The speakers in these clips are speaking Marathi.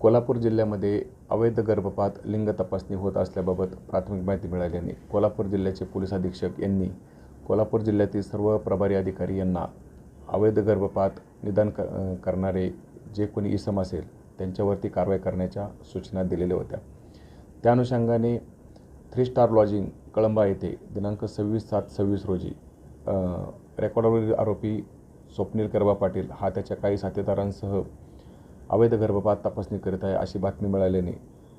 कोल्हापूर जिल्ह्यामध्ये अवैध गर्भपात लिंग तपासणी होत असल्याबाबत प्राथमिक माहिती मिळाल्याने कोल्हापूर जिल्ह्याचे पोलीस अधीक्षक यांनी कोल्हापूर जिल्ह्यातील सर्व प्रभारी अधिकारी यांना अवैध गर्भपात निदान करणारे जे कोणी इसम असेल त्यांच्यावरती कारवाई करण्याच्या सूचना दिलेल्या होत्या। त्या अनुषंगाने 3 स्टार लॉजिंग कळंबा येथे दिनांक 26/7/26 रोजी रेकॉर्डवरील आरोपी स्वप्नील करबा पाटील हा त्याच्या काही साथीदारांसह अवैध गर्भपात तपासणी करीत आहे अशी बातमी मिळाल्याने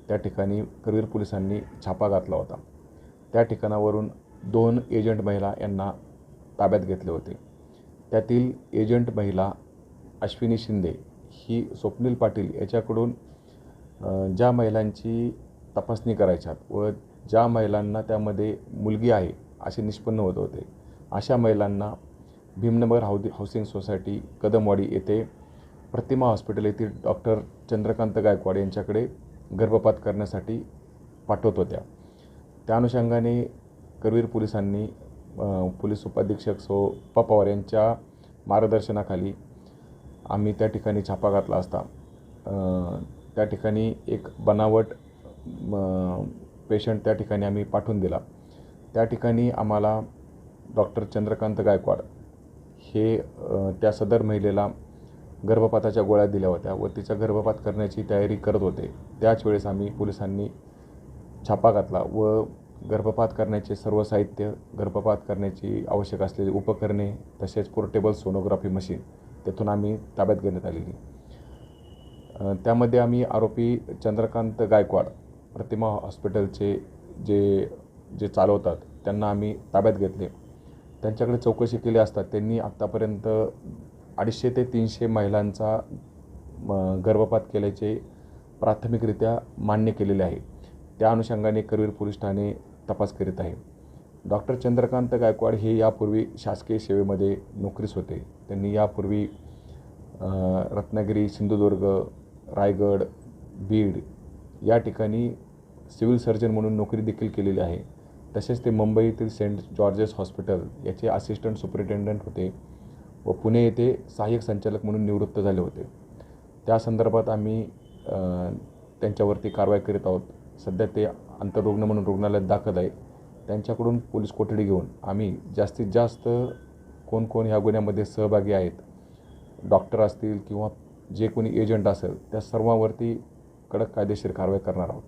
त्या ठिकाणी करवीर पोलिसांनी छापा घातला होता। त्या ठिकाणावरून 2 एजंट महिला यांना ताब्यात घेतले होते। त्यातील एजंट महिला अश्विनी शिंदे ही स्वप्नील पाटील याच्याकडून ज्या महिलांची तपासणी करायच्यात व ज्या महिलांना त्यामध्ये मुलगी आहे असे निष्पन्न होत होते अशा महिलांना भीमनगर हाऊसिंग सोसायटी कदमवाडी येथे प्रतिमा हॉस्पिटल येथील डॉक्टर चंद्रकांत गायकवाड यांच्याकडे गर्भपात करण्यासाठी पाठवत होत्या। त्या अनुषंगाने करवीर पोलिसांनी पोलीस उपाधीक्षक सो पवार यांच्या मार्गदर्शनाखाली आम्ही त्या ठिकाणी छापा घातला असता त्या ठिकाणी एक बनावट पेशंट त्या ठिकाणी आम्ही पाठवून दिला। त्या ठिकाणी आम्हाला डॉक्टर चंद्रकांत गायकवाड हे त्या सदर महिलेला गर्भपाताच्या गोळ्या दिल्या होत्या व तिचा गर्भपात करण्याची तयारी करत होते। त्याच वेळेस आम्ही पोलिसांनी छापा घातला व गर्भपात करण्याचे सर्व साहित्य, गर्भपात करण्याची आवश्यक असलेली उपकरणे तसेच पोर्टेबल सोनोग्राफी मशीन तेथून आम्ही ताब्यात घेण्यात आलेली। त्यामध्ये आम्ही आरोपी चंद्रकांत गायकवाड प्रतिमा हॉस्पिटलचे जे चालवतात त्यांना आम्ही ताब्यात घेतले। त्यांच्याकडे चौकशी केली असता त्यांनी आत्तापर्यंत 250 ते 300 महिलांचा गर्भपात केल्याचे प्राथमिकरित्या मान्य केलेले आहे। त्या अनुषंगाने करवीर पोलीस ठाणे तपास करीत आहे। डॉक्टर चंद्रकांत गायकवाड हे यापूर्वी शासकीय सेवेमध्ये नोकरीस होते। त्यांनी यापूर्वी रत्नागिरी, सिंधुदुर्ग, रायगड, बीड या ठिकाणी सिव्हिल सर्जन म्हणून नोकरी देखील केलेली आहे। तसेच ते मुंबईतील सेंट जॉर्जेस हॉस्पिटल याचे असिस्टंट सुपरिटेंडंट होते व पुणे येथे सहाय्यक संचालक म्हणून निवृत्त झाले होते। त्या संदर्भात आम्ही त्यांच्यावरती कारवाई करीत आहोत। सध्या ते आंतररुग्ण म्हणून रुग्णालयात दाखल आहे। त्यांच्याकडून पोलीस कोठडी घेऊन आम्ही जास्तीत जास्त कोण ह्या गुन्ह्यामध्ये सहभागी आहेत, डॉक्टर असतील किंवा जे कोणी एजंट असेल त्या सर्वांवरती कडक कायदेशीर कारवाई करणार आहोत।